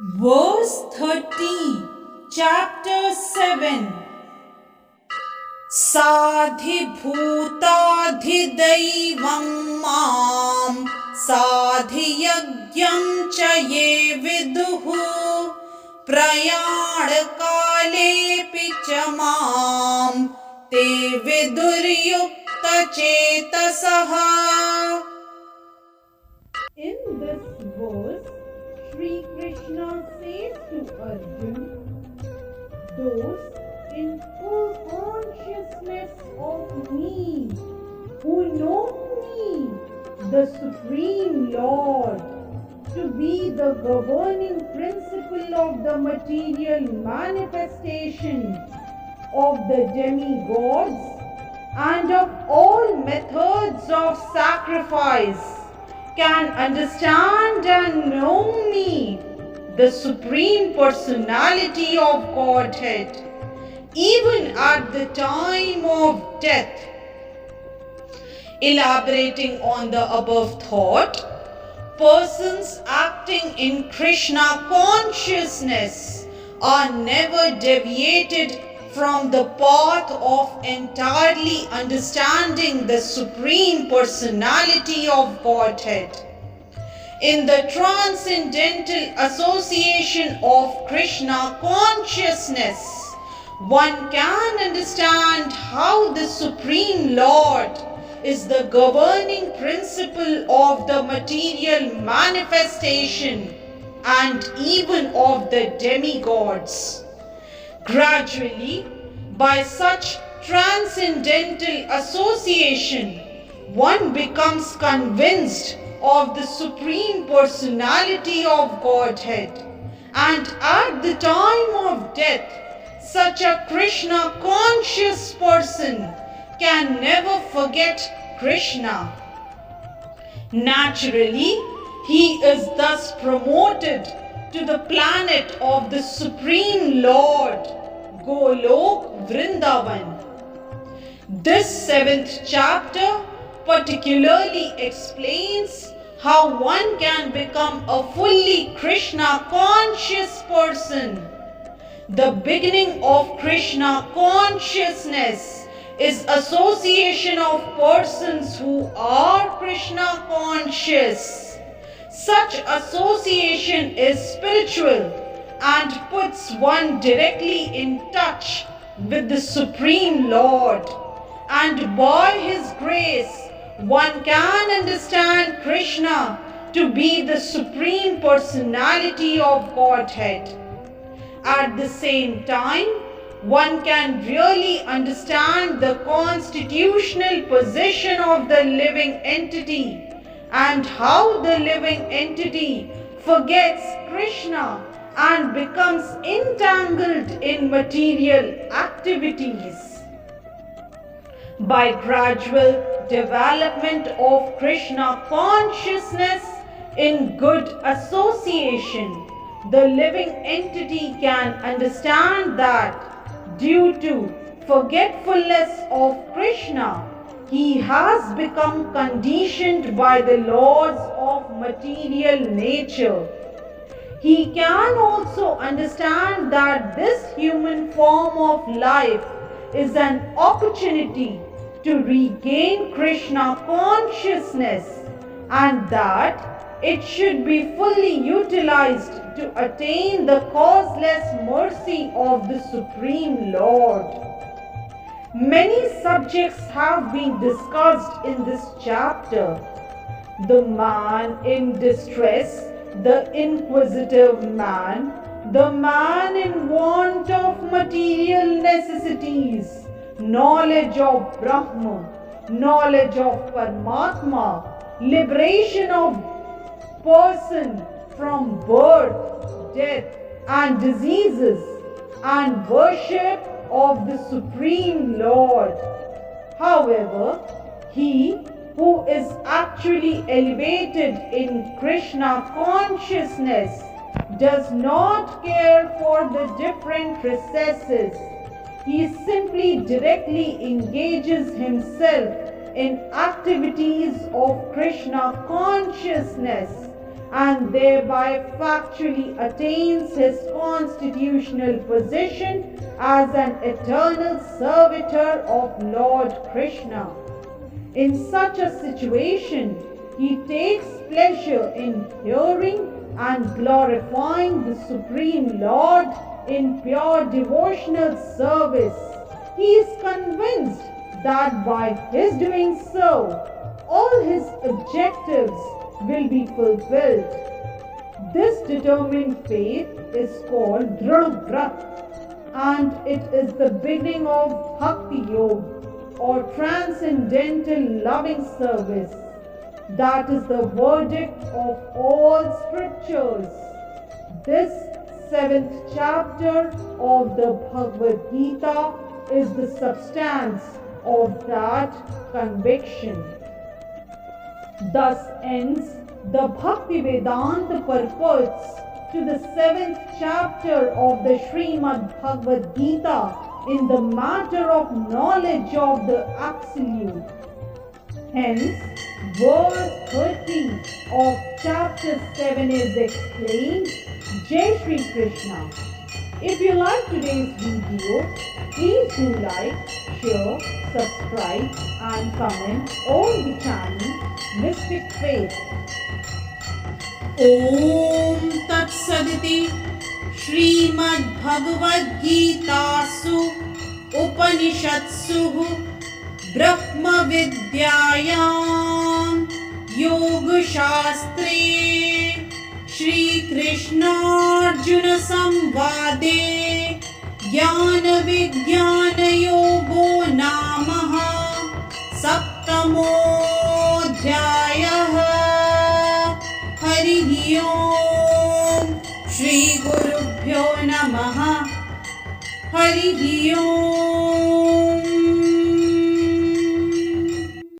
Verse 30, chapter 7. Sadhibhutadhidaivam mam sadhiyagyam cha ye viduhu prayadakalepi cha mam te viduryukta chetasaha. In this verse, Sri Krishna says to Arjuna, those in full consciousness of me, who know me, the Supreme Lord, to be the governing principle of the material manifestation of the demigods and of all methods of sacrifice, can understand and know me, the Supreme Personality of Godhead, even at the time of death. Elaborating on the above thought, persons acting in Krishna consciousness are never deviated from the path of entirely understanding the Supreme Personality of Godhead. In the transcendental association of Krishna consciousness, one can understand how the Supreme Lord is the governing principle of the material manifestation and even of the demigods. Gradually, by such transcendental association, one becomes convinced of the Supreme Personality of Godhead, and at the time of death, such a Krishna conscious person can never forget Krishna. Naturally, he is thus promoted to the planet of the Supreme Lord, Golok Vrindavan. This 7th chapter particularly explains how one can become a fully Krishna conscious person. The beginning of Krishna consciousness is association of persons who are Krishna conscious. Such association is spiritual and puts one directly in touch with the Supreme Lord, and by His grace one can understand Krishna to be the Supreme Personality of Godhead. At the same time, one can really understand the constitutional position of the living entity and how the living entity forgets Krishna and becomes entangled in material activities. By gradual development of Krishna consciousness in good association, the living entity can understand that due to forgetfulness of Krishna, he has become conditioned by the laws of material nature. He can also understand that this human form of life is an opportunity to regain Krishna consciousness, and that it should be fully utilized to attain the causeless mercy of the Supreme Lord. Many subjects have been discussed in this chapter. The man in distress, the inquisitive man, the man in want of material necessities, knowledge of Brahma, knowledge of Paramatma, liberation of person from birth, death and diseases, and worship of the Supreme Lord. However, he who is actually elevated in Krishna consciousness does not care for the different recesses. He simply directly engages himself in activities of Krishna consciousness and thereby factually attains his constitutional position as an eternal servitor of Lord Krishna. In such a situation, he takes pleasure in hearing and glorifying the Supreme Lord in pure devotional service. He is convinced that by his doing so, all his objectives will be fulfilled. This determined faith is called Dhruvrat, and it is the beginning of Bhakti Yoga, or transcendental loving service. That is the verdict of all scriptures. This 7th chapter of the Bhagavad Gita is the substance of that conviction. Thus ends the Bhakti Vedanta purports to the 7th chapter of the Srimad Bhagavad Gita in the matter of knowledge of the Absolute. Hence, verse 30 of chapter 7 is explained. Jai Shri Krishna. If you like today's video, please do like, share, subscribe and comment on the channel Mystic Faith. Om Tat Saditi Srimad Bhagavad Gitasu Upanishadsu Brahma Vidyayam Yoga Shastre Shri Krishna Arjuna Samvade Jnana Vijnana Yogo Namaha Saptamo Dhyayah Hari Om Shri Gurubhyo Namaha Hari Om